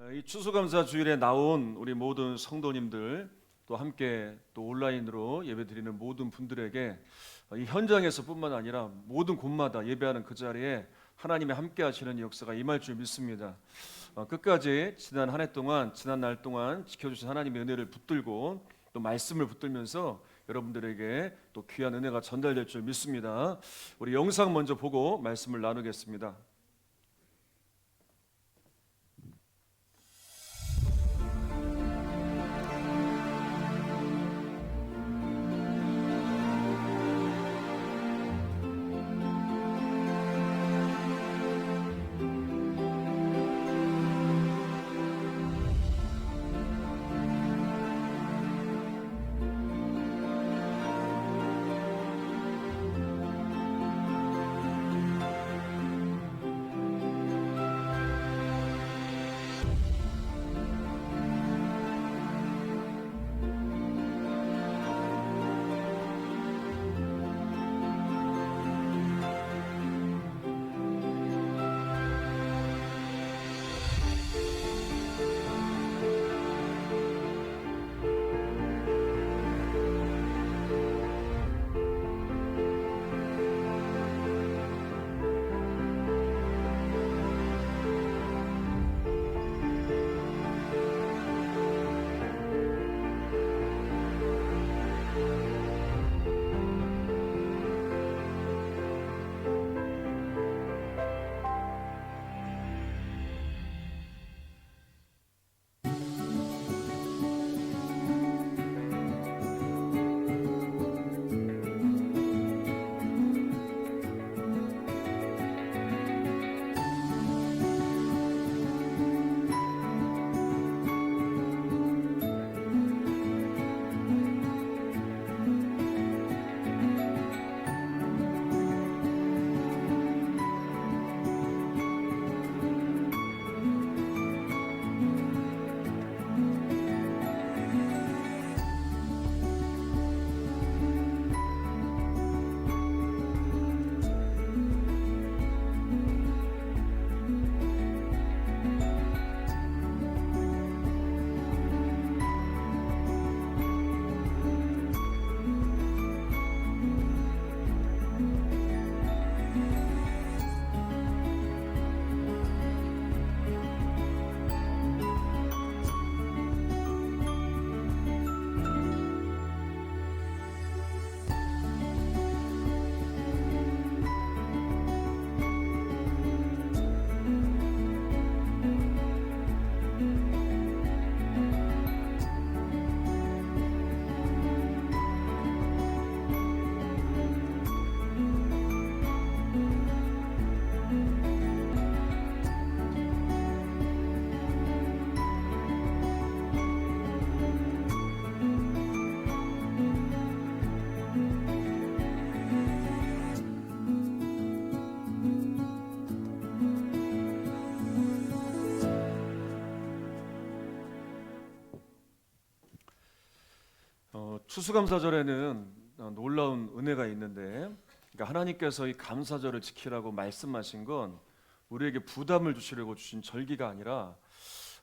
이 추수감사 주일에 나온 우리 모든 성도님들 또 함께 또 온라인으로 예배드리는 모든 분들에게 이 현장에서뿐만 아니라 모든 곳마다 예배하는 그 자리에 하나님의 함께 하시는 역사가 임할 줄 믿습니다. 끝까지 지난 한 해 동안 지난 날 동안 지켜주신 하나님의 은혜를 붙들고 또 말씀을 붙들면서 여러분들에게 또 귀한 은혜가 전달될 줄 믿습니다. 우리 영상 먼저 보고 말씀을 나누겠습니다. 추수감사절에는 놀라운 은혜가 있는데, 그러니까 하나님께서 이 감사절을 지키라고 말씀하신 건 우리에게 부담을 주시려고 주신 절기가 아니라,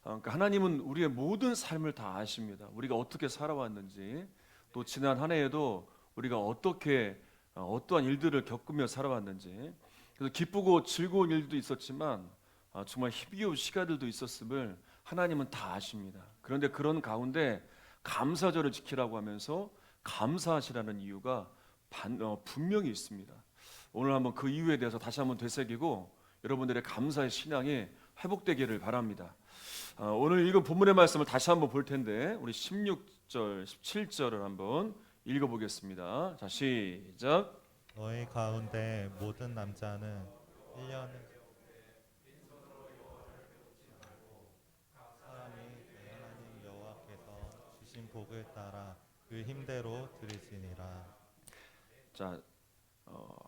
그러니까 하나님은 우리의 모든 삶을 다 아십니다. 우리가 어떻게 살아왔는지, 또 지난 한 해에도 우리가 어떻게 어떠한 일들을 겪으며 살아왔는지, 그래서 기쁘고 즐거운 일도 있었지만 정말 힘겨운 시간들도 있었음을 하나님은 다 아십니다. 그런데 그런 가운데 감사절을 지키라고 하면서 감사하시라는 이유가 분명히 있습니다. 오늘 한번 그 이유에 대해서 다시 한번 되새기고 여러분들의 감사의 신앙이 회복되기를 바랍니다. 오늘 읽은 본문의 말씀을 다시 한번 볼 텐데 우리 16절, 17절을 한번 읽어보겠습니다. 자, 시작. 너희 가운데 모든 남자는 1년에 사람이 내 하나님 여호와께서 주신 복을 따라 그 힘대로 드리시니라. 자,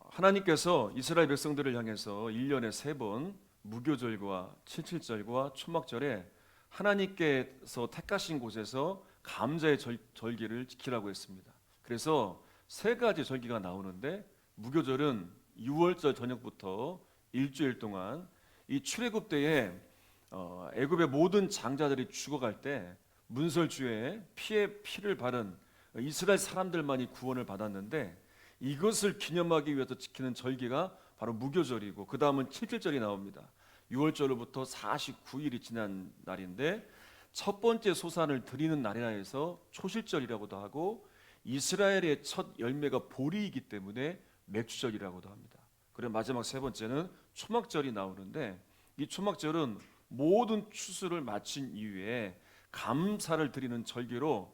하나님께서 이스라엘 백성들을 향해서 1년에 3번 무교절과 칠칠절과 초막절에 하나님께서 택하신 곳에서 감사의 절기를 지키라고 했습니다. 그래서 3가지 절기가 나오는데 무교절은 6월절 저녁부터 일주일 동안 이 출애굽 때에 애굽의 모든 장자들이 죽어갈 때 문설주에 피를 바른 이스라엘 사람들만이 구원을 받았는데, 이것을 기념하기 위해서 지키는 절기가 바로 무교절이고, 그 다음은 칠칠절이 나옵니다. 6월절로부터 49일이 지난 날인데, 첫 번째 소산을 드리는 날이라 해서 초실절이라고도 하고, 이스라엘의 첫 열매가 보리이기 때문에 맥주절이라고도 합니다. 그리고 마지막 세 번째는 초막절이 나오는데, 이 초막절은 모든 추수를 마친 이후에 감사를 드리는 절기로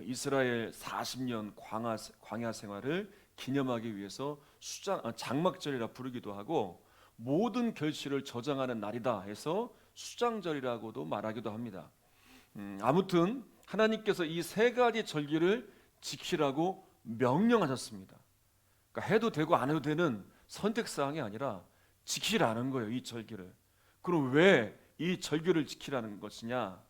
이스라엘 40년 광야 생활을 기념하기 위해서 장막절이라 부르기도 하고, 모든 결실을 저장하는 날이다 해서 수장절이라고도 말하기도 합니다. 아무튼 하나님께서 이 세 가지 절기를 지키라고 명령하셨습니다. 그러니까 해도 되고 안 해도 되는 선택사항이 아니라 지키라는 거예요, 이 절기를. 그럼 왜 이 절기를 지키라는 것이냐?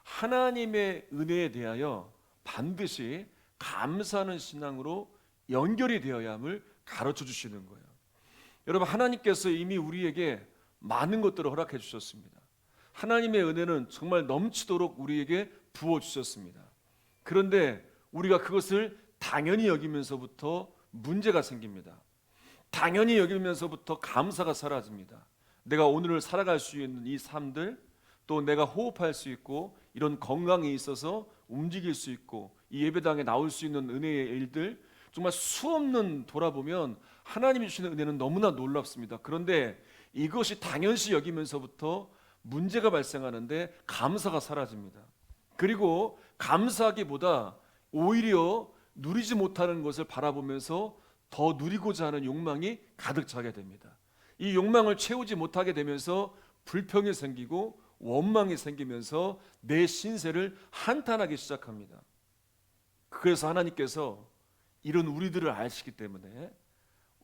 하나님의 은혜에 대하여 반드시 감사하는 신앙으로 연결이 되어야 함을 가르쳐 주시는 거예요. 여러분, 하나님께서 이미 우리에게 많은 것들을 허락해 주셨습니다. 하나님의 은혜는 정말 넘치도록 우리에게 부어 주셨습니다. 그런데 우리가 그것을 당연히 여기면서부터 문제가 생깁니다. 당연히 여기면서부터 감사가 사라집니다. 내가 오늘을 살아갈 수 있는 이 삶들, 또 내가 호흡할 수 있고 이런 건강에 있어서 움직일 수 있고 이 예배당에 나올 수 있는 은혜의 일들, 정말 수없는 돌아보면 하나님이 주시는 은혜는 너무나 놀랍습니다. 그런데 이것이 당연시 여기면서부터 문제가 발생하는데 감사가 사라집니다. 그리고 감사하기보다 오히려 누리지 못하는 것을 바라보면서 더 누리고자 하는 욕망이 가득 차게 됩니다. 이 욕망을 채우지 못하게 되면서 불평이 생기고 원망이 생기면서 내 신세를 한탄하기 시작합니다. 그래서 하나님께서 이런 우리들을 아시기 때문에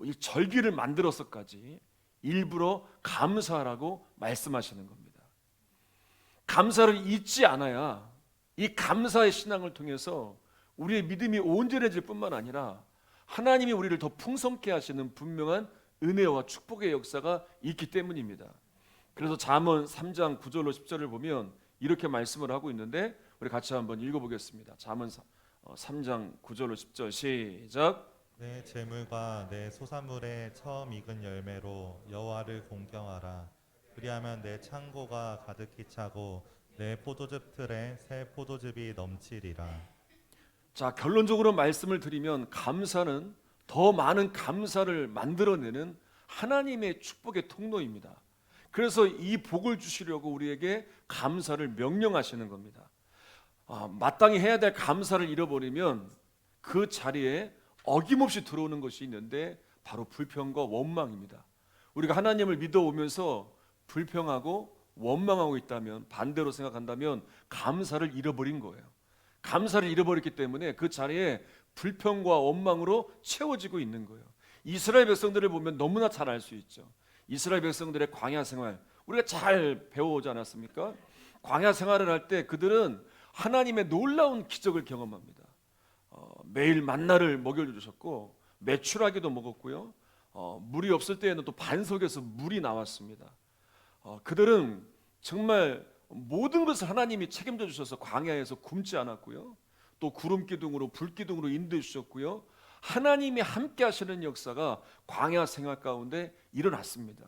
이 절기를 만들어서까지 일부러 감사하라고 말씀하시는 겁니다. 감사를 잊지 않아야 이 감사의 신앙을 통해서 우리의 믿음이 온전해질 뿐만 아니라 하나님이 우리를 더 풍성케 하시는 분명한 은혜와 축복의 역사가 있기 때문입니다. 그래서 잠언 3장 9절로 10절을 보면 이렇게 말씀을 하고 있는데, 우리 같이 한번 읽어보겠습니다. 잠언 3장 9절로 10절 시작. 내 재물과 내 소산물의 처음 익은 열매로 여호와를 공경하라. 그리하면 내 창고가 가득히 차고 내 포도즙 틀에 새 포도즙이 넘치리라. 자, 결론적으로 말씀을 드리면 감사는 더 많은 감사를 만들어내는 하나님의 축복의 통로입니다. 그래서 이 복을 주시려고 우리에게 감사를 명령하시는 겁니다. 마땅히 해야 될 감사를 잃어버리면 그 자리에 어김없이 들어오는 것이 있는데 바로 불평과 원망입니다. 우리가 하나님을 믿어오면서 불평하고 원망하고 있다면, 반대로 생각한다면 감사를 잃어버린 거예요. 감사를 잃어버렸기 때문에 그 자리에 불평과 원망으로 채워지고 있는 거예요. 이스라엘 백성들을 보면 너무나 잘 알 수 있죠. 이스라엘 백성들의 광야 생활 우리가 잘 배워오지 않았습니까? 광야 생활을 할 때 그들은 하나님의 놀라운 기적을 경험합니다. 매일 만나를 먹여주셨고 메추라기도 먹었고요. 물이 없을 때에는 또 반석에서 물이 나왔습니다. 그들은 정말 모든 것을 하나님이 책임져 주셔서 광야에서 굶지 않았고요. 또 구름 기둥으로 불 기둥으로 인도해 주셨고요. 하나님이 함께 하시는 역사가 광야 생활 가운데 일어났습니다.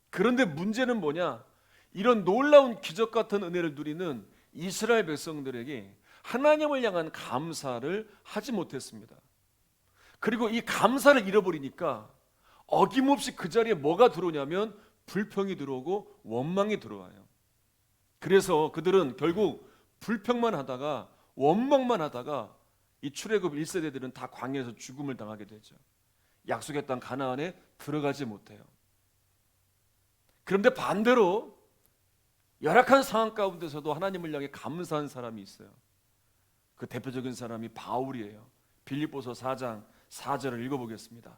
그런데 문제는 뭐냐? 이런 놀라운 기적 같은 은혜를 누리는 이스라엘 백성들에게 하나님을 향한 감사를 하지 못했습니다. 그리고 이 감사를 잃어버리니까 어김없이 그 자리에 뭐가 들어오냐면 불평이 들어오고 원망이 들어와요. 그래서 그들은 결국 불평만 하다가 원망만 하다가 이 출애굽 1세대들은 다 광야에서 죽음을 당하게 되죠. 약속의 땅 가나안에 들어가지 못해요. 그런데 반대로 열악한 상황 가운데서도 하나님을 향해 감사한 사람이 있어요. 그 대표적인 사람이 바울이에요. 빌립보서 4장 4절을 읽어보겠습니다.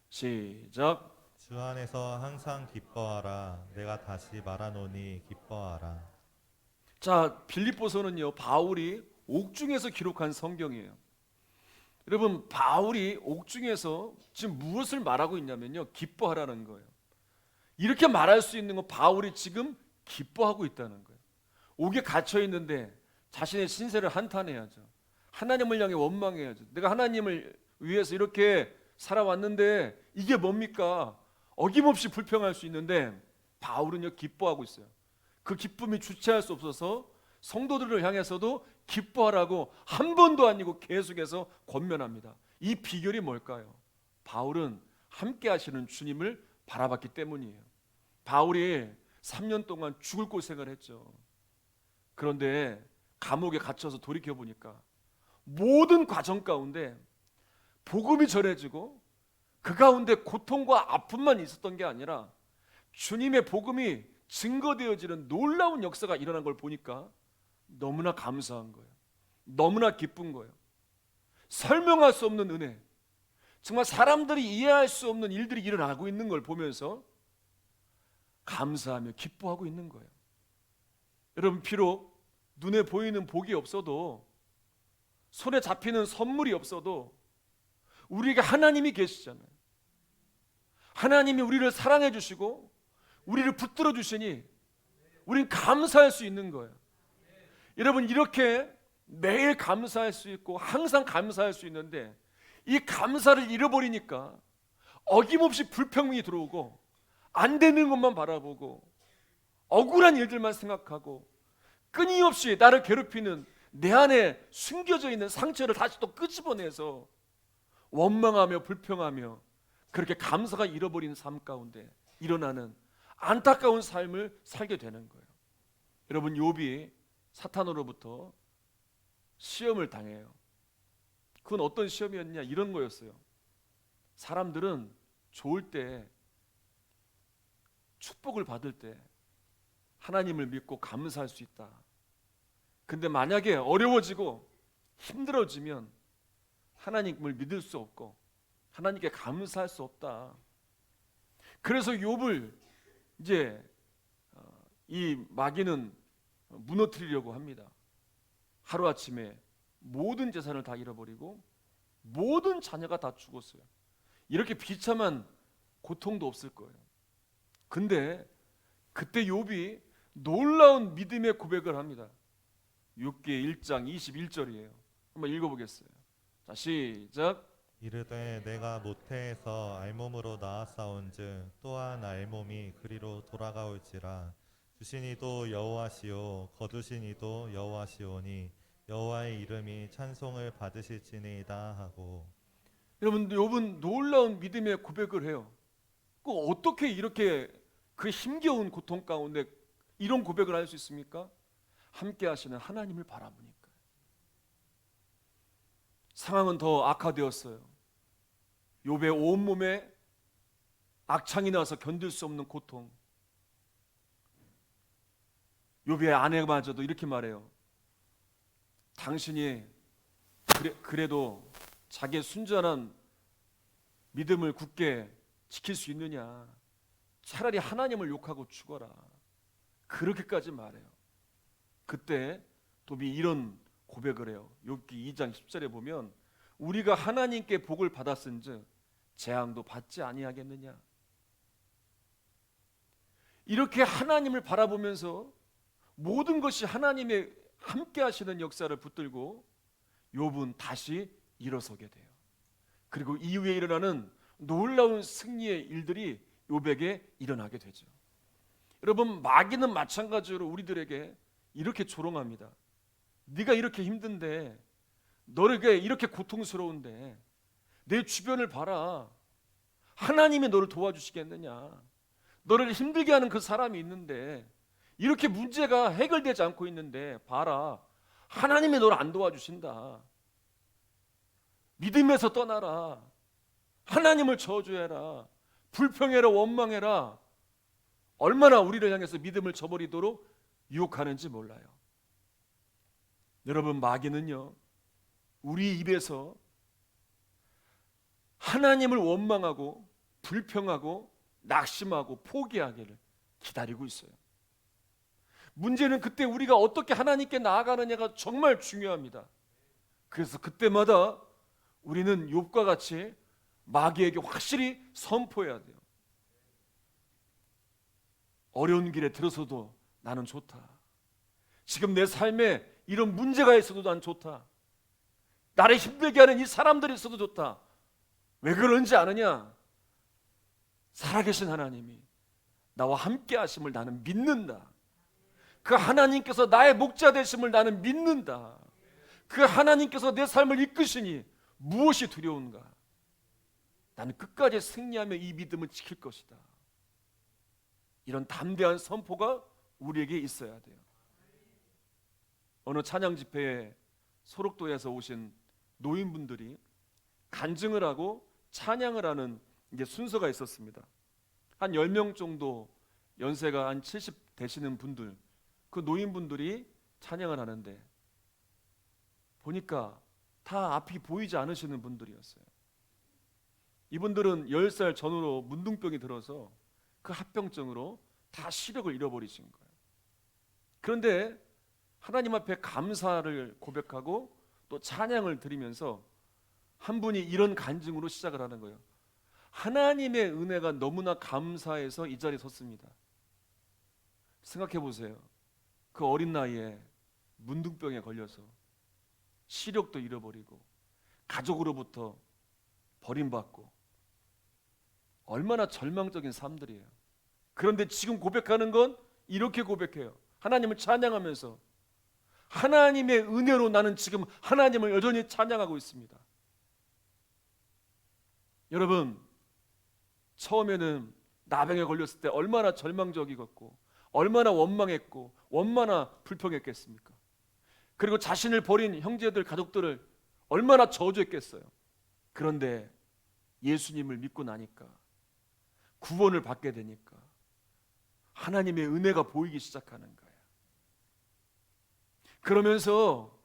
시작. 주 안에서 항상 기뻐하라. 내가 다시 말하노니 기뻐하라. 자, 빌립보서는요, 바울이 옥중에서 기록한 성경이에요. 여러분, 바울이 옥중에서 지금 무엇을 말하고 있냐면요, 기뻐하라는 거예요. 이렇게 말할 수 있는 건 바울이 지금 기뻐하고 있다는 거예요. 옥에 갇혀 있는데 자신의 신세를 한탄해야죠. 하나님을 향해 원망해야죠. 내가 하나님을 위해서 이렇게 살아왔는데 이게 뭡니까? 어김없이 불평할 수 있는데 바울은요 기뻐하고 있어요. 그 기쁨이 주체할 수 없어서 성도들을 향해서도 기뻐하라고 한 번도 아니고 계속해서 권면합니다. 이 비결이 뭘까요? 바울은 함께 하시는 주님을 바라봤기 때문이에요. 바울이 3년 동안 죽을 고생을 했죠. 그런데 감옥에 갇혀서 돌이켜 보니까 모든 과정 가운데 복음이 전해지고 그 가운데 고통과 아픔만 있었던 게 아니라 주님의 복음이 증거되어지는 놀라운 역사가 일어난 걸 보니까 너무나 감사한 거예요. 너무나 기쁜 거예요. 설명할 수 없는 은혜, 정말 사람들이 이해할 수 없는 일들이 일어나고 있는 걸 보면서 감사하며 기뻐하고 있는 거예요. 여러분, 비록 눈에 보이는 복이 없어도, 손에 잡히는 선물이 없어도 우리에게 하나님이 계시잖아요. 하나님이 우리를 사랑해 주시고 우리를 붙들어 주시니 우린 감사할 수 있는 거예요. 여러분, 이렇게 매일 감사할 수 있고 항상 감사할 수 있는데 이 감사를 잃어버리니까 어김없이 불평이 들어오고 안 되는 것만 바라보고 억울한 일들만 생각하고 끊임없이 나를 괴롭히는 내 안에 숨겨져 있는 상처를 다시 또 끄집어내서 원망하며 불평하며 그렇게 감사가 잃어버린 삶 가운데 일어나는 안타까운 삶을 살게 되는 거예요. 여러분, 욥이 사탄으로부터 시험을 당해요. 그건 어떤 시험이었냐? 이런 거였어요. 사람들은 좋을 때, 축복을 받을 때 하나님을 믿고 감사할 수 있다. 근데 만약에 어려워지고 힘들어지면 하나님을 믿을 수 없고 하나님께 감사할 수 없다. 그래서 욥을 이제 이 마귀는 무너뜨리려고 합니다. 하루아침에 모든 재산을 다 잃어버리고 모든 자녀가 다 죽었어요. 이렇게 비참한 고통도 없을 거예요. 근데 그때 욥이 놀라운 믿음의 고백을 합니다. 욥기 1장 21절이에요. 한번 읽어보겠어요. 자, 시작. 이르되 내가 모태에서 알몸으로 나았사온즉 또한 알몸이 그리로 돌아가올지라. 주신 이도 여호와시오 거두신 이도 여호와시오니 여호와의 이름이 찬송을 받으실지니이다 하고. 여러분, 욥은 놀라운 믿음의 고백을 해요. 그 어떻게 이렇게 그 힘겨운 고통 가운데 이런 고백을 할 수 있습니까? 함께 하시는 하나님을 바라보니까. 상황은 더 악화되었어요. 욥의 온몸에 악창이 나서 견딜 수 없는 고통. 욥의 아내마저도 이렇게 말해요. 당신이 그래도 자기의 순전한 믿음을 굳게 지킬 수 있느냐? 차라리 하나님을 욕하고 죽어라. 그렇게까지 말해요. 그때 욥이 이런 고백을 해요. 욥기 2장 10절에 보면 우리가 하나님께 복을 받았은즉 재앙도 받지 아니하겠느냐. 이렇게 하나님을 바라보면서 모든 것이 하나님의 함께 하시는 역사를 붙들고 욥은 다시 일어서게 돼요. 그리고 이후에 일어나는 놀라운 승리의 일들이 욥에게 일어나게 되죠. 여러분, 마귀는 마찬가지로 우리들에게 이렇게 조롱합니다. 네가 이렇게 힘든데, 너에게 이렇게 고통스러운데 내 주변을 봐라. 하나님이 너를 도와주시겠느냐? 너를 힘들게 하는 그 사람이 있는데, 이렇게 문제가 해결되지 않고 있는데 봐라. 하나님이 너를 안 도와주신다. 믿음에서 떠나라. 하나님을 저주해라. 불평해라. 원망해라. 얼마나 우리를 향해서 믿음을 저버리도록 유혹하는지 몰라요. 여러분, 마귀는요, 우리 입에서 하나님을 원망하고 불평하고 낙심하고 포기하기를 기다리고 있어요. 문제는 그때 우리가 어떻게 하나님께 나아가느냐가 정말 중요합니다. 그래서 그때마다 우리는 욥과 같이 마귀에게 확실히 선포해야 돼요. 어려운 길에 들어서도 나는 좋다. 지금 내 삶에 이런 문제가 있어도 난 좋다. 나를 힘들게 하는 이 사람들이 있어도 좋다. 왜 그런지 아느냐? 살아계신 하나님이 나와 함께 하심을 나는 믿는다. 그 하나님께서 나의 목자 되심을 나는 믿는다. 그 하나님께서 내 삶을 이끄시니 무엇이 두려운가? 나는 끝까지 승리하며 이 믿음을 지킬 것이다. 이런 담대한 선포가 우리에게 있어야 돼요. 어느 찬양 집회에 소록도에서 오신 노인분들이 간증을 하고 찬양을 하는 이제 순서가 있었습니다. 한 10명 정도 연세가 한 70 되시는 분들, 그 노인분들이 찬양을 하는데 보니까 다 앞이 보이지 않으시는 분들이었어요. 이분들은 10살 전후로 문둥병이 들어서 그 합병증으로 다 시력을 잃어버리신 거예요. 그런데 하나님 앞에 감사를 고백하고 또 찬양을 드리면서 한 분이 이런 간증으로 시작을 하는 거예요. 하나님의 은혜가 너무나 감사해서 이 자리에 섰습니다. 생각해 보세요. 그 어린 나이에 문둥병에 걸려서 시력도 잃어버리고 가족으로부터 버림받고 얼마나 절망적인 삶들이에요. 그런데 지금 고백하는 건 이렇게 고백해요. 하나님을 찬양하면서 하나님의 은혜로 나는 지금 하나님을 여전히 찬양하고 있습니다. 여러분, 처음에는 나병에 걸렸을 때 얼마나 절망적이었고 얼마나 원망했고 얼마나 불평했겠습니까? 그리고 자신을 버린 형제들 가족들을 얼마나 저주했겠어요. 그런데 예수님을 믿고 나니까 구원을 받게 되니까 하나님의 은혜가 보이기 시작하는 거예요. 그러면서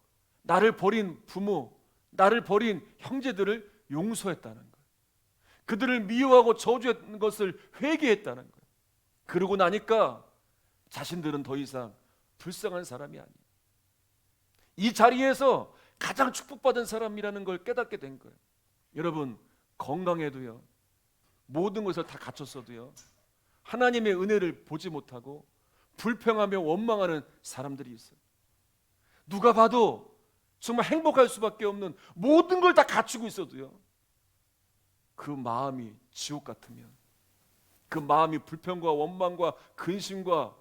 나를 버린 부모, 나를 버린 형제들을 용서했다는 거예요. 그들을 미워하고 저주했던 것을 회개했다는 거예요. 그러고 나니까 자신들은 더 이상 불쌍한 사람이 아니에요. 이 자리에서 가장 축복받은 사람이라는 걸 깨닫게 된 거예요. 여러분, 건강해도요, 모든 것을 다 갖췄어도요, 하나님의 은혜를 보지 못하고 불평하며 원망하는 사람들이 있어요. 누가 봐도 정말 행복할 수밖에 없는 모든 걸 다 갖추고 있어도요, 그 마음이 지옥 같으면, 그 마음이 불평과 원망과 근심과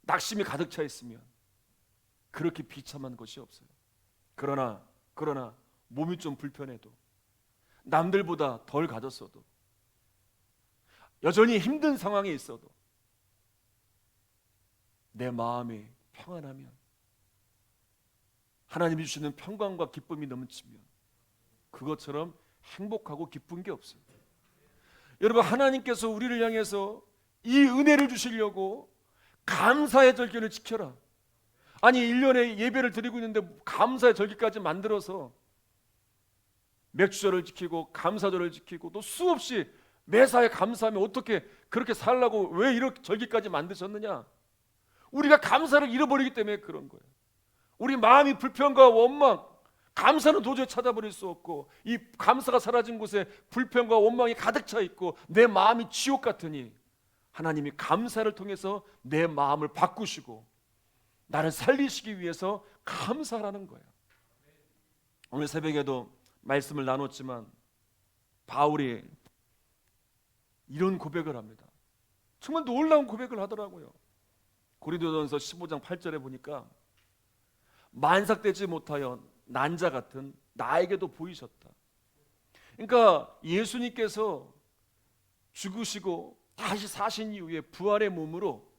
낙심이 가득 차 있으면 그렇게 비참한 것이 없어요. 그러나 몸이 좀 불편해도, 남들보다 덜 가졌어도, 여전히 힘든 상황에 있어도 내 마음이 평안하면, 하나님이 주시는 평강과 기쁨이 넘치면 그것처럼 행복하고 기쁜 게 없어요. 여러분, 하나님께서 우리를 향해서 이 은혜를 주시려고 감사의 절기를 지켜라. 아니, 1년에 예배를 드리고 있는데 감사의 절기까지 만들어서 맥주절을 지키고 감사절을 지키고 또 수없이 매사에 감사하면 어떻게 그렇게 살라고 왜 이렇게 절기까지 만드셨느냐? 우리가 감사를 잃어버리기 때문에 그런 거예요. 우리 마음이 불평과 원망, 감사는 도저히 찾아버릴 수 없고 이 감사가 사라진 곳에 불평과 원망이 가득 차 있고 내 마음이 지옥 같으니 하나님이 감사를 통해서 내 마음을 바꾸시고 나를 살리시기 위해서 감사하라는 거예요. 오늘 새벽에도 말씀을 나눴지만 바울이 이런 고백을 합니다. 정말 놀라운 고백을 하더라고요. 고린도전서 15장 8절에 보니까 만삭되지 못하여 난자 같은 나에게도 보이셨다. 그러니까 예수님께서 죽으시고 다시 사신 이후에 부활의 몸으로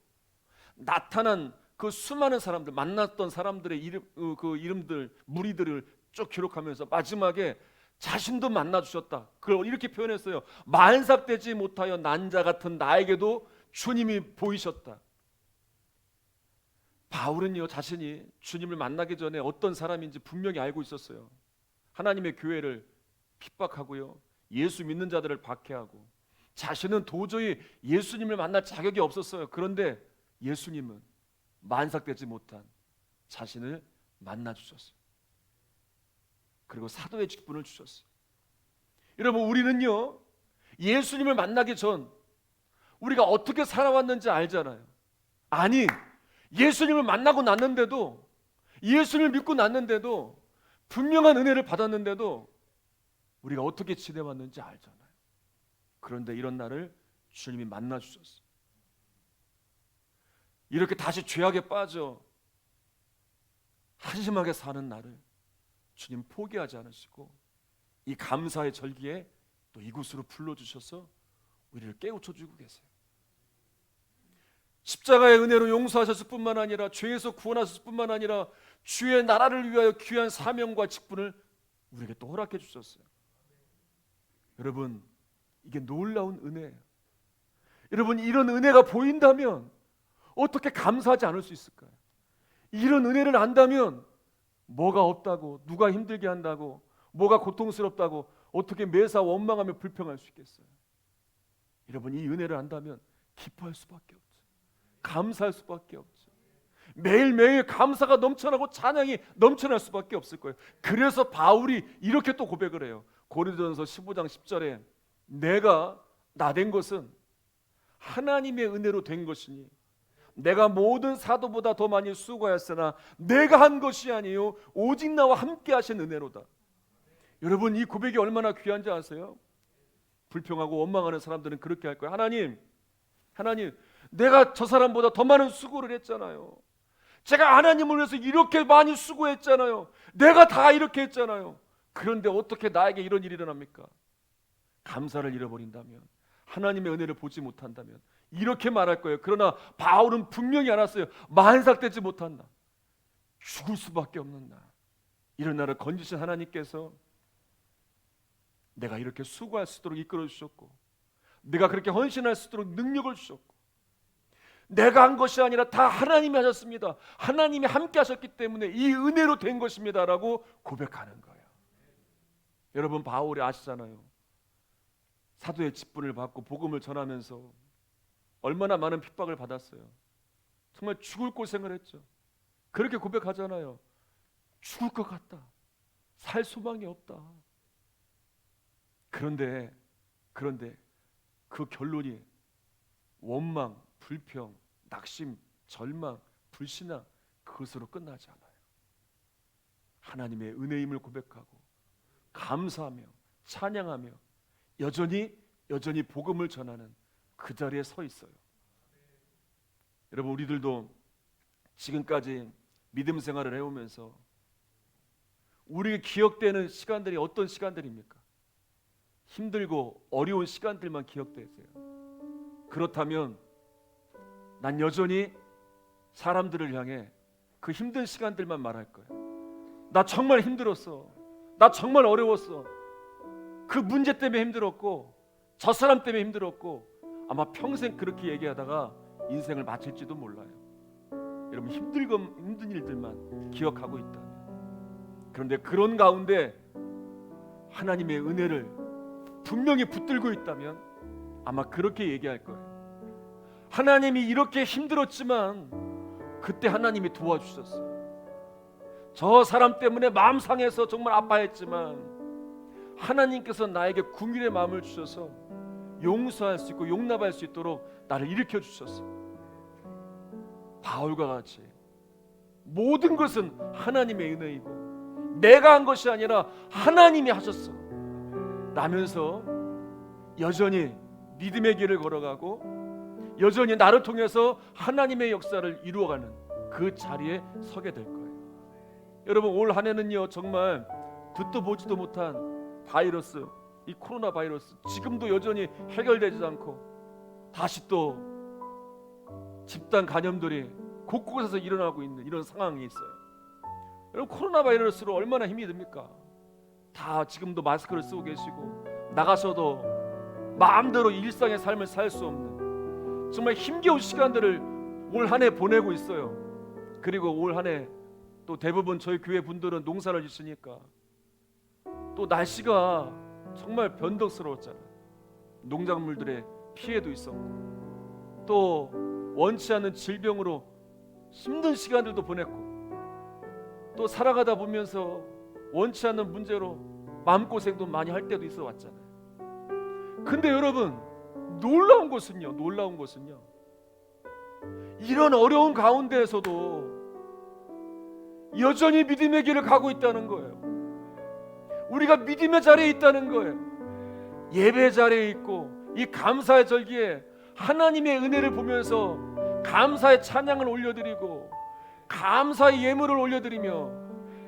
나타난 그 수많은 사람들, 만났던 사람들의 이름들, 무리들을 쭉 기록하면서 마지막에 자신도 만나주셨다. 그걸 이렇게 표현했어요. 만삭되지 못하여 난자 같은 나에게도 주님이 보이셨다. 바울은요, 자신이 주님을 만나기 전에 어떤 사람인지 분명히 알고 있었어요. 하나님의 교회를 핍박하고요, 예수 믿는 자들을 박해하고 자신은 도저히 예수님을 만날 자격이 없었어요. 그런데 예수님은 만삭되지 못한 자신을 만나주셨어요. 그리고 사도의 직분을 주셨어요. 여러분, 우리는요, 예수님을 만나기 전 우리가 어떻게 살아왔는지 알잖아요. 아니, 예수님을 만나고 났는데도, 예수님을 믿고 났는데도, 분명한 은혜를 받았는데도 우리가 어떻게 지내왔는지 알잖아요. 그런데 이런 날을 주님이 만나 주셨어요. 이렇게 다시 죄악에 빠져 한심하게 사는 나를 주님 포기하지 않으시고 이 감사의 절기에 또 이곳으로 불러주셔서 우리를 깨우쳐주고 계세요. 십자가의 은혜로 용서하셨을 뿐만 아니라 죄에서 구원하셨을 뿐만 아니라 주의 나라를 위하여 귀한 사명과 직분을 우리에게 또 허락해 주셨어요. 여러분, 이게 놀라운 은혜예요. 여러분, 이런 은혜가 보인다면 어떻게 감사하지 않을 수 있을까요? 이런 은혜를 안다면 뭐가 없다고, 누가 힘들게 한다고, 뭐가 고통스럽다고 어떻게 매사 원망하며 불평할 수 있겠어요? 여러분, 이 은혜를 안다면 기뻐할 수밖에 없죠. 감사할 수밖에 없죠. 매일매일 감사가 넘쳐나고 찬양이 넘쳐날 수밖에 없을 거예요. 그래서 바울이 이렇게 또 고백을 해요. 고린도전서 15장 10절에 내가 나 된 것은 하나님의 은혜로 된 것이니 내가 모든 사도보다 더 많이 수고하였으나 내가 한 것이 아니요 오직 나와 함께 하신 은혜로다. 여러분, 이 고백이 얼마나 귀한지 아세요? 불평하고 원망하는 사람들은 그렇게 할 거예요. 하나님, 내가 저 사람보다 더 많은 수고를 했잖아요. 제가 하나님을 위해서 이렇게 많이 수고했잖아요. 내가 다 이렇게 했잖아요. 그런데 어떻게 나에게 이런 일이 일어납니까? 감사를 잃어버린다면, 하나님의 은혜를 보지 못한다면 이렇게 말할 거예요. 그러나 바울은 분명히 알았어요. 만삭되지 못한다. 죽을 수밖에 없는 날. 이런 날을 건지신 하나님께서 내가 이렇게 수고할 수 있도록 이끌어 주셨고, 내가 그렇게 헌신할 수 있도록 능력을 주셨고, 내가 한 것이 아니라 다 하나님이 하셨습니다. 하나님이 함께 하셨기 때문에 이 은혜로 된 것입니다 라고 고백하는 거예요. 여러분, 바울이 아시잖아요. 사도의 직분을 받고 복음을 전하면서 얼마나 많은 핍박을 받았어요. 정말 죽을 고생을 했죠. 그렇게 고백하잖아요. 죽을 것 같다. 살 소망이 없다. 그런데 그 결론이 원망, 불평, 낙심, 절망, 불신앙, 그것으로 끝나지 않아요. 하나님의 은혜임을 고백하고 감사하며 찬양하며 여전히 복음을 전하는 그 자리에 서 있어요. 여러분, 우리들도 지금까지 믿음 생활을 해오면서 우리에게 기억되는 시간들이 어떤 시간들입니까? 힘들고 어려운 시간들만 기억되세요. 그렇다면 난 여전히 사람들을 향해 그 힘든 시간들만 말할 거예요. 나 정말 힘들었어. 나 정말 어려웠어. 그 문제 때문에 힘들었고, 저 사람 때문에 힘들었고, 아마 평생 그렇게 얘기하다가 인생을 마칠지도 몰라요. 여러분, 힘든 일들만 기억하고 있다면, 그런데 그런 가운데 하나님의 은혜를 분명히 붙들고 있다면 아마 그렇게 얘기할 거예요. 하나님이 이렇게 힘들었지만 그때 하나님이 도와주셨어요. 저 사람 때문에 마음 상해서 정말 아파했지만 하나님께서 나에게 긍휼의 마음을 주셔서 용서할 수 있고 용납할 수 있도록 나를 일으켜 주셨어요. 바울과 같이 모든 것은 하나님의 은혜이고 내가 한 것이 아니라 하나님이 하셨어 라면서 여전히 믿음의 길을 걸어가고 여전히 나를 통해서 하나님의 역사를 이루어가는 그 자리에 서게 될 거예요. 여러분, 올 한 해는요 정말 듣도 보지도 못한 바이러스, 이 코로나 바이러스 지금도 여전히 해결되지 않고 다시 또 집단 감염들이 곳곳에서 일어나고 있는 이런 상황이 있어요. 여러분, 코로나 바이러스로 얼마나 힘이 듭니까? 다 지금도 마스크를 쓰고 계시고 나가셔도 마음대로 일상의 삶을 살 수 없는 정말 힘겨운 시간들을 올 한 해 보내고 있어요. 그리고 올 한 해 또 대부분 저희 교회 분들은 농사를 지으니까 또 날씨가 정말 변덕스러웠잖아요. 농작물들의 피해도 있었고 또 원치 않는 질병으로 힘든 시간들도 보냈고 또 살아가다 보면서 원치 않는 문제로 마음고생도 많이 할 때도 있어 왔잖아요. 근데 여러분, 놀라운 것은요 이런 어려운 가운데에서도 여전히 믿음의 길을 가고 있다는 거예요. 우리가 믿음의 자리에 있다는 거예요. 예배 자리에 있고 이 감사의 절기에 하나님의 은혜를 보면서 감사의 찬양을 올려드리고 감사의 예물을 올려드리며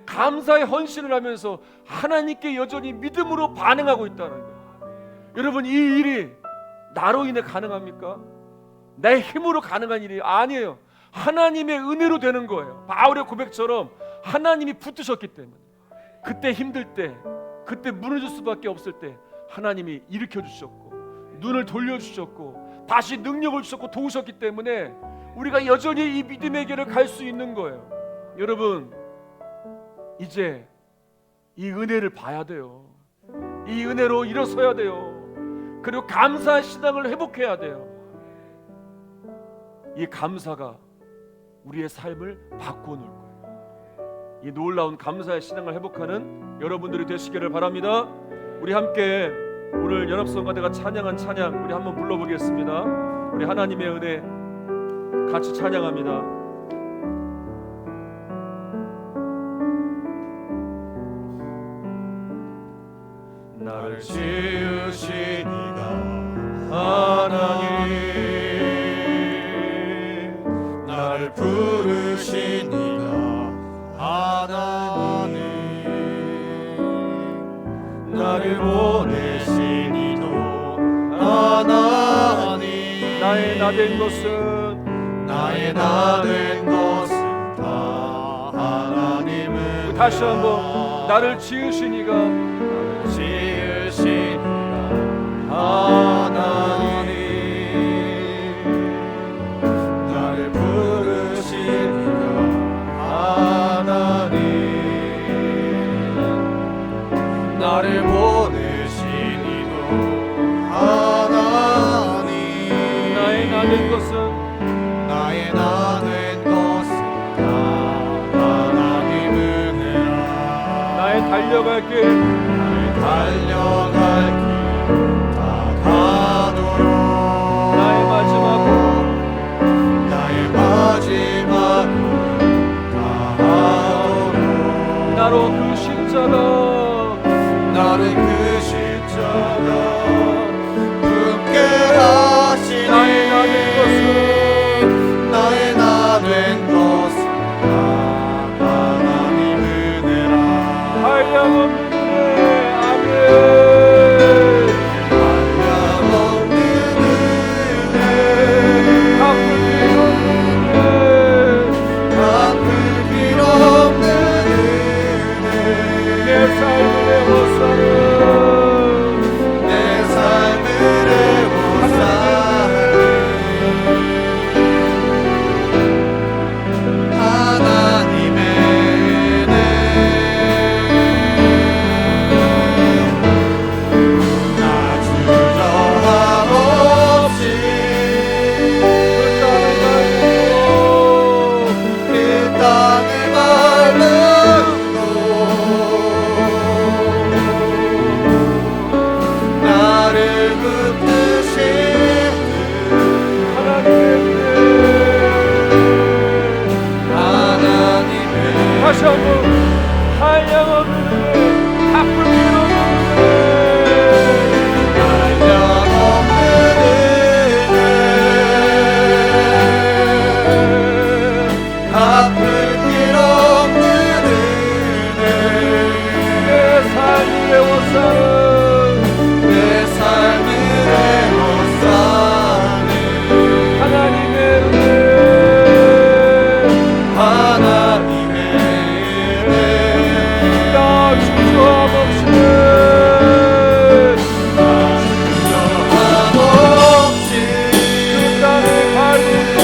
감사의 헌신을 하면서 하나님께 여전히 믿음으로 반응하고 있다는 거예요. 여러분, 이 일이 나로 인해 가능합니까? 내 힘으로 가능한 일이 아니에요. 하나님의 은혜로 되는 거예요. 바울의 고백처럼 하나님이 붙드셨기 때문에. 그때 힘들 때, 그때 무너질 수밖에 없을 때 하나님이 일으켜 주셨고 눈을 돌려주셨고 다시 능력을 주셨고 도우셨기 때문에 우리가 여전히 이 믿음의 길을 갈 수 있는 거예요. 여러분, 이제 이 은혜를 봐야 돼요. 이 은혜로 일어서야 돼요. 그리고 감사의 신앙을 회복해야 돼요. 이 감사가 우리의 삶을 바꿔놓을 거예요. 이 놀라운 감사의 신앙을 회복하는 여러분들이 되시기를 바랍니다. 우리 함께 오늘 연합성가대가 찬양한 찬양 우리 한번 불러보겠습니다. 우리 하나님의 은혜 같이 찬양합니다. 나를 지으신 이가 하나님, 나를 부르신 이가 하나님, 나를 보내신 이도 하나님, 나의 나된 것은 나의 나된 것은 다 하나님은 다시 한번 나를 지으신 이가 지으신 이가 하나님, 나를 부르신 이가 하나님, 나를 보내신 이도 하나님, 나의 나된 것은 나의 나된 것은 다 하나님 은혜라. 나의 달려갈 길 달려갈 길 다 가도록, 나의 마지막 나의 마지막 다 하도록, 나로 그 십자가 나를 그 십자가 굳게 하시니, 나의 나된 것은 나의 나된 것은 다 하나님 은혜라. 한량없는 은혜. 아멘. 한량없는 은혜, 갚을 길 없는 은혜. 갚을 길 없는 은혜, 내 삶을 애워싸는 내 삶을 애워싸는 하나님의 은혜. 나 주저함 없이 그 땅을 밟고 나를 붙드신 하나님의 다시 한번 한량없는 은혜. 갚을 길 없는 은혜. 한량없는 은혜, 갚을 길 없는 은혜, 내 삶을 애워싸는 내 삶을 애워싸는 하나님의 은혜. 하나님의 은혜. 나 주저함 없이 주저함 없이 그 땅을 밟고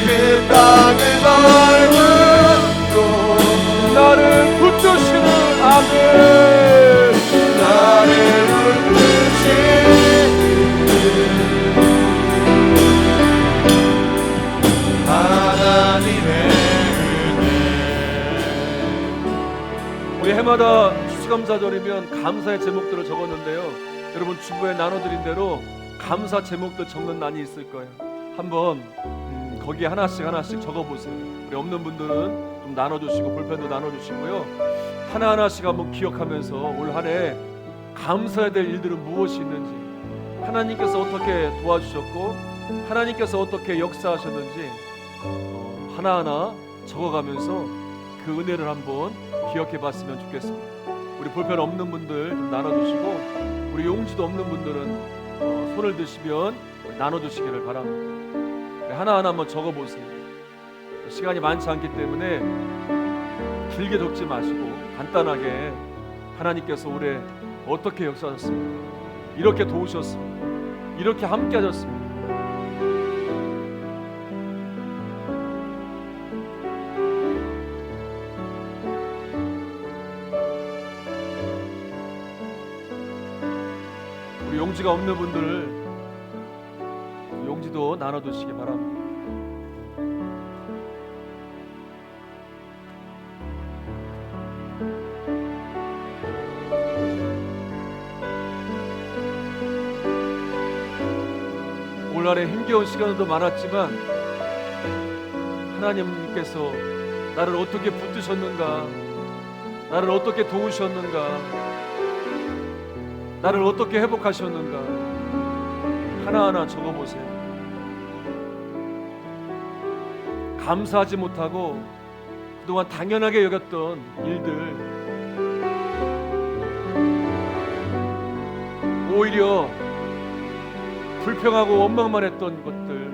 그 땅을 밟고 나를 붙드시는 아멘. 나를 붙드신 하나님의 은혜. 우리 해마다 추수감사절이면 감사의 제목들을 적었는데요. 여러분 주부에 나눠드린 대로 감사 제목들 적는 난이 있을 거예요. 한번 거기에 하나씩 적어보세요. 우리 없는 분들은 좀 나눠주시고 볼펜도 나눠주시고요. 하나하나씩 한번 기억하면서 올 한 해 감사해야 될 일들은 무엇이 있는지, 하나님께서 어떻게 도와주셨고 하나님께서 어떻게 역사하셨는지 하나하나 적어가면서 그 은혜를 한번 기억해봤으면 좋겠습니다. 우리 볼펜 없는 분들 좀 나눠주시고, 우리 용지도 없는 분들은 손을 드시면 나눠주시기를 바랍니다. 하나하나 한번 적어보세요. 시간이 많지 않기 때문에 길게 적지 마시고 간단하게 하나님께서 올해 어떻게 역사하셨습니까? 이렇게 도우셨습니다. 이렇게 함께 하셨습니다. 우리 용지가 없는 분들 용지도 나눠두시기 바랍니다. 올 한해 힘겨운 시간도 많았지만 하나님께서 나를 어떻게 붙드셨는가, 나를 어떻게 도우셨는가, 나를 어떻게 회복하셨는가 하나하나 적어보세요. 감사하지 못하고 그동안 당연하게 여겼던 일들, 오히려 불평하고 원망만 했던 것들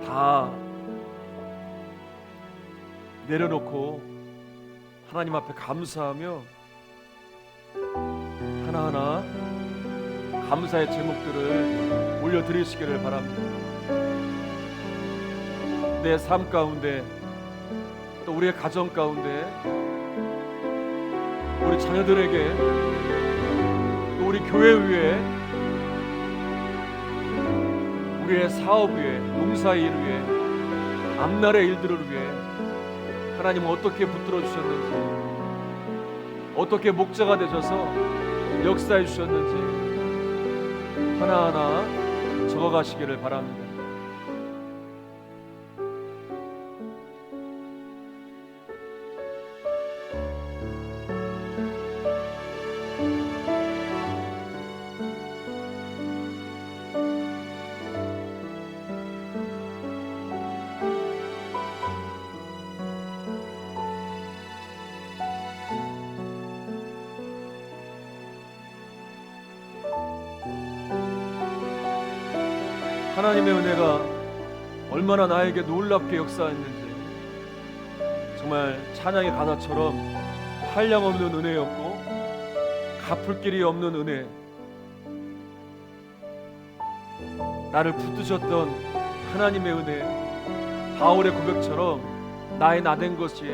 다 내려놓고 하나님 앞에 감사하며 하나하나 감사의 제목들을 올려드리시기를 바랍니다. 내 삶 가운데, 또 우리의 가정 가운데, 우리 자녀들에게, 또 우리 교회 위에, 우리의 사업 위에, 봉사의 일 위에, 앞날의 일들을 위해 하나님은 어떻게 붙들어 주셨는지, 어떻게 목자가 되셔서 역사해 주셨는지 하나하나 적어가시기를 바랍니다. 하나님의 은혜가 얼마나 나에게 놀랍게 역사했는지, 정말 찬양의 가사처럼 한량없는 은혜였고 갚을 길이 없는 은혜, 나를 붙드셨던 하나님의 은혜, 바울의 고백처럼 나의 나된 것이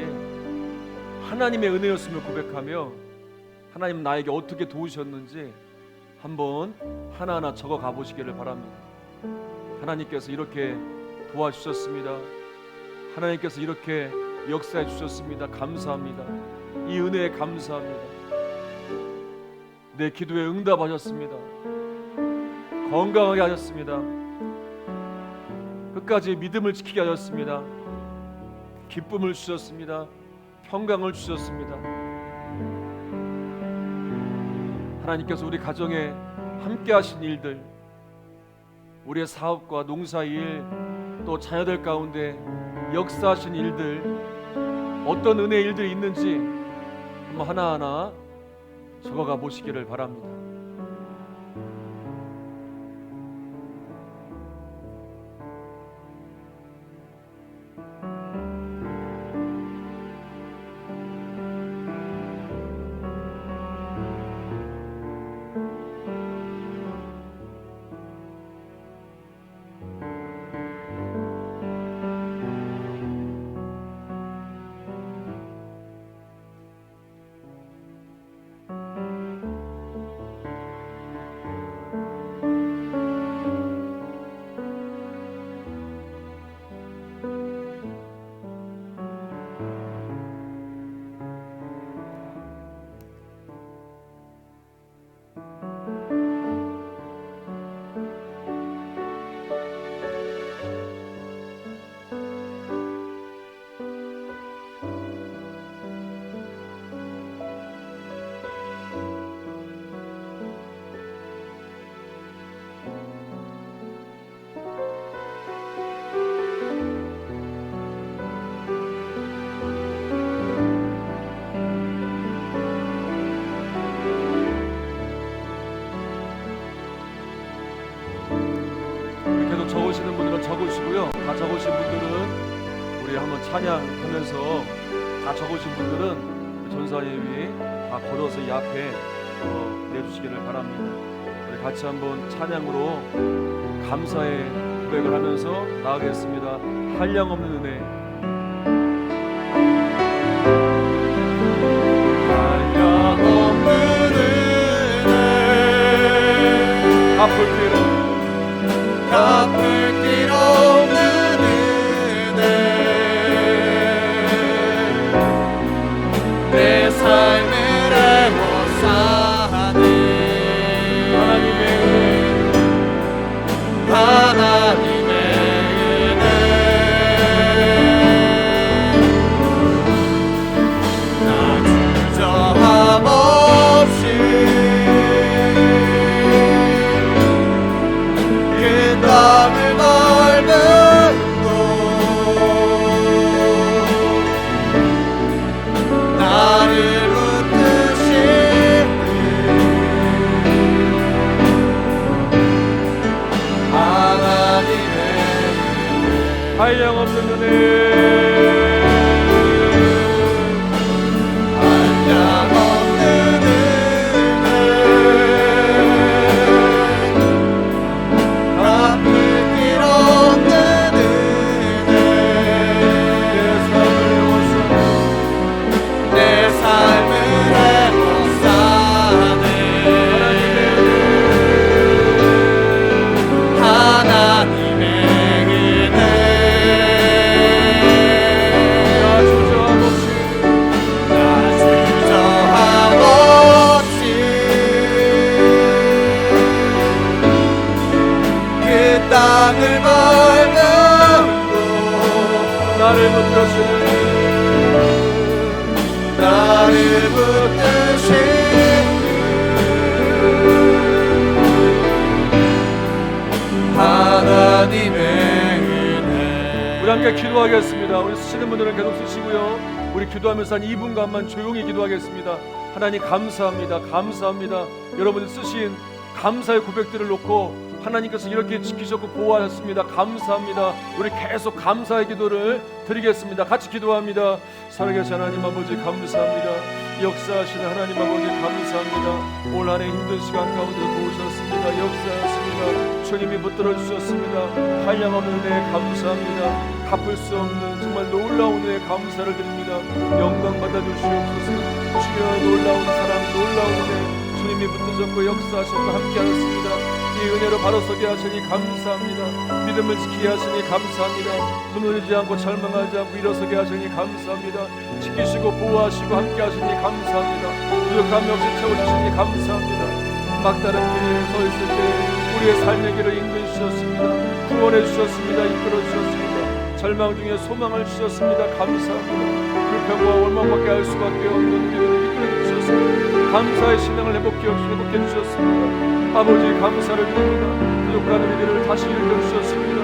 하나님의 은혜였음을 고백하며 하나님 나에게 어떻게 도우셨는지 한번 하나하나 적어 가보시기를 바랍니다. 하나님께서 이렇게 도와주셨습니다. 하나님께서 이렇게 역사해 주셨습니다. 감사합니다. 이 은혜에 감사합니다. 내 기도에 응답하셨습니다. 건강하게 하셨습니다. 끝까지 믿음을 지키게 하셨습니다. 기쁨을 주셨습니다. 평강을 주셨습니다. 하나님께서 우리 가정에 함께 하신 일들, 우리의 사업과 농사일, 또 자녀들 가운데 역사하신 일들, 어떤 은혜의 일들이 있는지 한번 하나하나 적어가 보시기를 바랍니다. 우리 한번 찬양하면서 다 적으신 분들은 전사님이 다 걸어서 이 앞에 내주시기를 바랍니다. 우리 같이 한번 찬양으로 감사의 고백을 하면서 나아가겠습니다. 한량없는 은혜. 한량없는 은혜 갚을 갚을 길 없는 은혜 내 삶을 애워싸는 하나님의 은혜 나 주저함 없이 그 땅을 넓음도 나를 붙드시는 하나님의 한량없는 은혜. 한량없는 은혜 갚을 길 없는 은혜 내 삶을 애워싸는 하나님의 은혜 나 주저함 없이 그 땅을 밟음도 나를 붙드시는 하나님의 은혜 우리 함께 기도하겠습니다. 우리 쓰시는 분들은 계속 쓰시고요. 우리 기도하면서 한 2분간만 조용히 기도하겠습니다. 하나님 감사합니다. 감사합니다. 여러분이 쓰신 감사의 고백들을 놓고 하나님께서 이렇게 지키셨고 보호하셨습니다. 감사합니다. 우리 계속 감사의 기도를 드리겠습니다. 같이 기도합니다. 살아계신 하나님 아버지 감사합니다. 역사하시는 하나님 아버지 감사합니다. 올 한해 힘든 시간 가운데 도우셨습니다. 역사하셨습니다. 주님이 붙들어 주셨습니다. 한량없는 은혜 감사합니다. 갚을 수 없는 정말 놀라운 은혜 감사를 드립니다. 영광 받아 주시옵소서. 주여 놀라운 사랑 놀라운 은혜 주님이 붙드셨고 역사하셨고 함께하셨습니다. 이 은혜로 바로서게 하시니 감사합니다. 믿음을 지키게 하시니 감사합니다. 무너지지 않고 절망하지 않고 일어서게 하시니 감사합니다. 지키시고 보호하시고 함께하시니 감사합니다. 부족함이 없이 채워주시니 감사합니다. 막다른 길에 서 있을 때 우리의 삶의 길을 인도해 주셨습니다. 구원해 주셨습니다. 이끌어 주셨습니다. 절망 중에 소망을 주셨습니다. 감사합니다. 불평과 원망밖에 알 수밖에 없는 우리를 이끌어 주셨습니다. 감사의 신앙을 회복해 주셨습니다. 아버지 감사를 드립니다. 부족한 우리들을 다시 일으켜주셨습니다.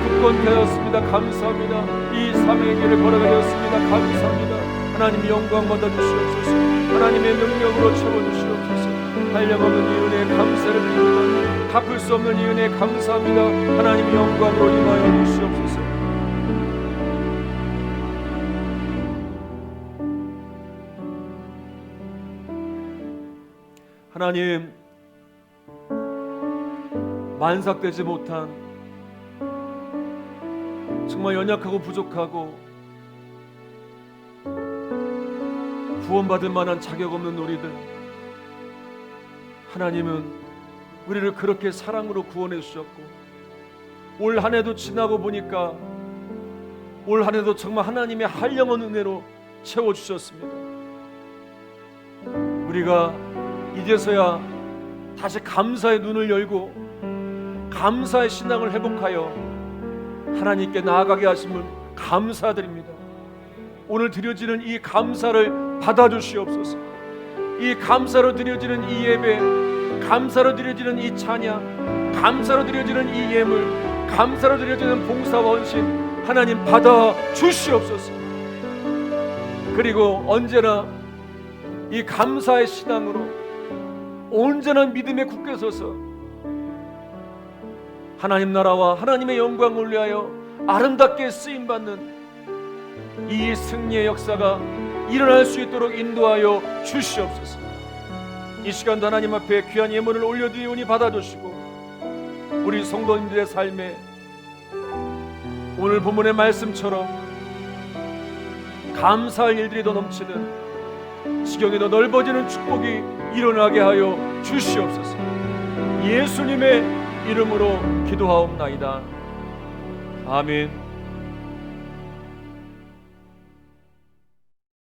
굳건케 하였습니다. 감사합니다. 이 삶의 길을 걸어가게 하였습니다. 감사합니다. 하나님 영광 받아주시옵소서. 하나님의 능력으로 채워주시옵소서. 한량없는 이 은혜에 감사를 드립니다. 갚을 수 없는 이 은혜에 감사합니다. 하나님의 영광으로 임하여 주시옵소서. 하나님 만삭되지 못한 정말 연약하고 부족하고 구원받을 만한 자격 없는 우리들, 하나님은 우리를 그렇게 사랑으로 구원해 주셨고 올 한 해도 지나고 보니까 올 한 해도 정말 하나님의 한량없는 은혜로 채워주셨습니다. 우리가 이제서야 다시 감사의 눈을 열고 감사의 신앙을 회복하여 하나님께 나아가게 하심을 감사드립니다. 오늘 드려지는 이 감사를 받아주시옵소서. 이 감사로 드려지는 이 예배, 감사로 드려지는 이 찬양, 감사로 드려지는 이 예물, 감사로 드려지는 봉사와 헌신 하나님 받아주시옵소서. 그리고 언제나 이 감사의 신앙으로 온전한 믿음에 굳게 서서 하나님 나라와 하나님의 영광을 위하여 아름답게 쓰임받는 이 승리의 역사가 일어날 수 있도록 인도하여 주시옵소서. 이 시간도 하나님 앞에 귀한 예물을 올려드리오니 받아주시고 우리 성도님들의 삶에 오늘 본문의 말씀처럼 감사할 일들이 더 넘치는, 지경이 더 넓어지는 축복이 일어나게 하여 주시옵소서. 예수님의 이름으로 기도하옵나이다. 아멘.